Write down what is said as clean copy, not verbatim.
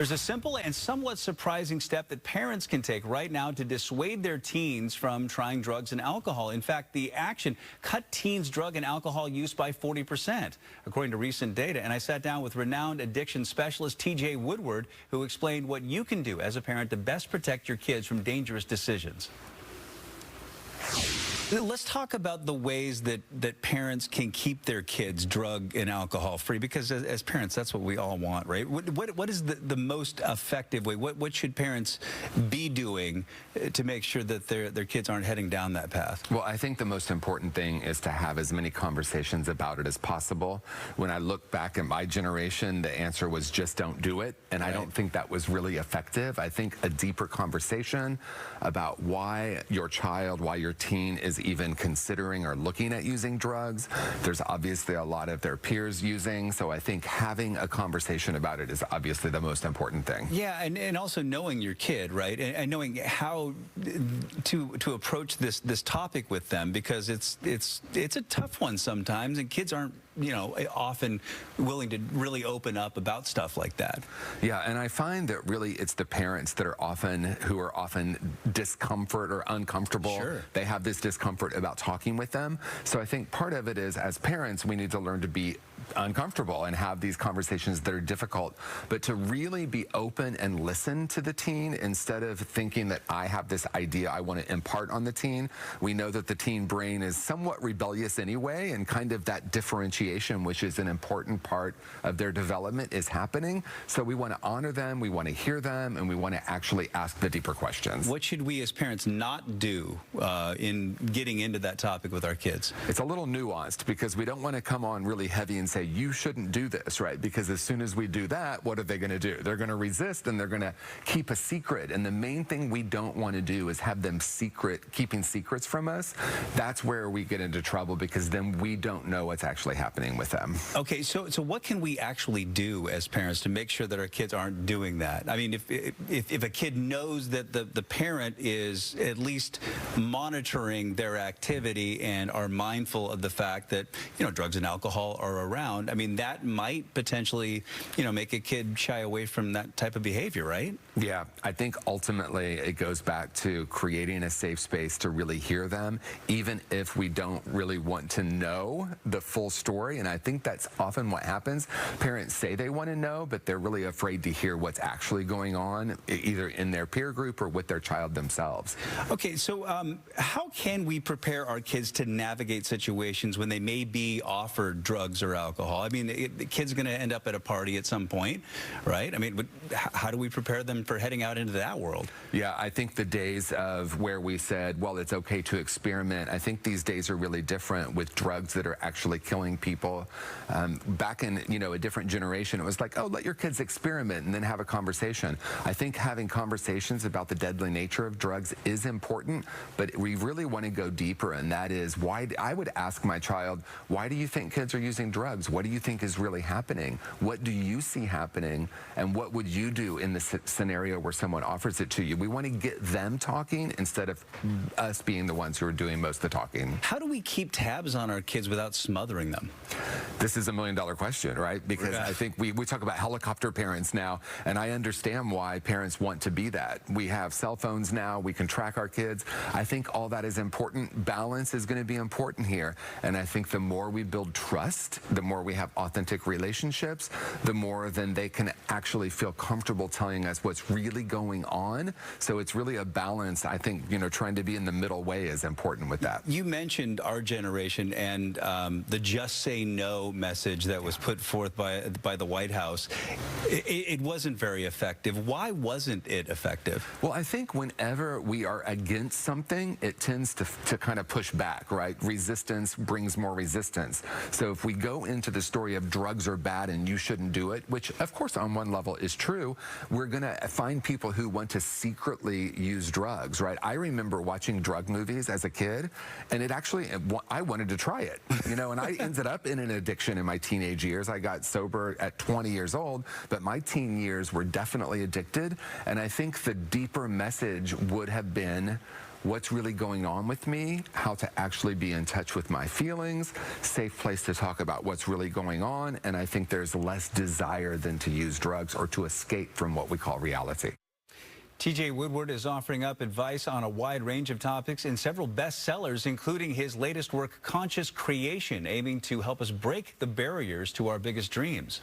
There's a simple and somewhat surprising step that parents can take right now to dissuade their teens from trying drugs and alcohol. In fact, the action cut teens' drug and alcohol use by 40%, according to recent data. And I sat down with renowned addiction specialist TJ Woodward, who explained what you can do as a parent to best protect your kids from dangerous decisions. Let's talk about the ways that parents can keep their kids drug and alcohol free, because as parents, that's what we all want, right? What is the most effective way? What should parents be doing to make sure that their kids aren't heading down that path? Well, I think the most important thing is to have as many conversations about it as possible. When I look back at my generation, the answer was just don't do it. And I don't think that was really effective. I think a deeper conversation about why your child, why your teen is even considering or looking at using drugs. There's obviously a lot of their peers using, so I think having a conversation about it is obviously the most important thing. Yeah, and also knowing your kid, right, and knowing how to approach this topic with them, because it's a tough one sometimes, and kids aren't, you know, often willing to really open up about stuff like that. Yeah, and I find that really it's the parents that are often discomfort or uncomfortable. Sure. They have this discomfort about talking with them. So I think part of it is, as parents, we need to learn to be uncomfortable and have these conversations that are difficult, but to really be open and listen to the teen instead of thinking that I have this idea I want to impart on the teen. We know that the teen brain is somewhat rebellious anyway, and kind of that differentiation, which is an important part of their development, is happening. So we want to honor them, we want to hear them, and we want to actually ask the deeper questions. What should we as parents not do in getting into that topic with our kids? It's a little nuanced, because we don't want to come on really heavy and say, you shouldn't do this, right? Because as soon as we do that, what are they going to do? They're going to resist, and they're going to keep a secret. And the main thing we don't want to do is have them keeping secrets from us. That's where we get into trouble, because then we don't know what's actually happening with them. Okay, so what can we actually do as parents to make sure that our kids aren't doing that? I mean, if a kid knows that the parent is at least monitoring their activity and are mindful of the fact that, you know, drugs and alcohol are around, I mean, that might potentially, you know, make a kid shy away from that type of behavior, right? Yeah, I think ultimately it goes back to creating a safe space to really hear them, even if we don't really want to know the full story. And I think that's often what happens. Parents say they want to know, but they're really afraid to hear what's actually going on, either in their peer group or with their child themselves. Okay, so how can we prepare our kids to navigate situations when they may be offered drugs or alcohol? I mean, the kid's going to end up at a party at some point, right? I mean, how do we prepare them for heading out into that world? Yeah, I think the days of where we said, well, it's okay to experiment, I think these days are really different with drugs that are actually killing people. Back in, you know, a different generation, it was like, oh, let your kids experiment and then have a conversation. I think having conversations about the deadly nature of drugs is important, but we really want to go deeper, and that is why I would ask my child, why do you think kids are using drugs? What do you think is really happening? What do you see happening? And what would you do in the scenario where someone offers it to you? We want to get them talking instead of us being the ones who are doing most of the talking. How do we keep tabs on our kids without smothering them? This is $1 million question, right? Because I think we talk about helicopter parents now, and I understand why parents want to be that. We have cell phones now, we can track our kids. I think all that is important. Balance is going to be important here, and I think the more we build trust, the more we have authentic relationships, the more then they can actually feel comfortable telling us what's really going on. So it's really a balance. I think, you know, trying to be in the middle way is important with that. You mentioned our generation and the just say no message that was put forth by the White House. It wasn't very effective. Why wasn't it effective? Well, I think whenever we are against something, it tends to kind of push back, right? Resistance brings more resistance. So if we go into the story of drugs are bad and you shouldn't do it, which of course on one level is true, we're going to find people who want to secretly use drugs, right? I remember watching drug movies as a kid, and it actually, I wanted to try it, you know, and I ended up in an addiction in my teenage years. I got sober at 20 years old, but my teen years were definitely addicted. And I think the deeper message would have been, what's really going on with me, how to actually be in touch with my feelings, safe place to talk about what's really going on, and I think there's less desire than to use drugs or to escape from what we call reality. TJ Woodward is offering up advice on a wide range of topics in several bestsellers, including his latest work, Conscious Creation, aiming to help us break the barriers to our biggest dreams.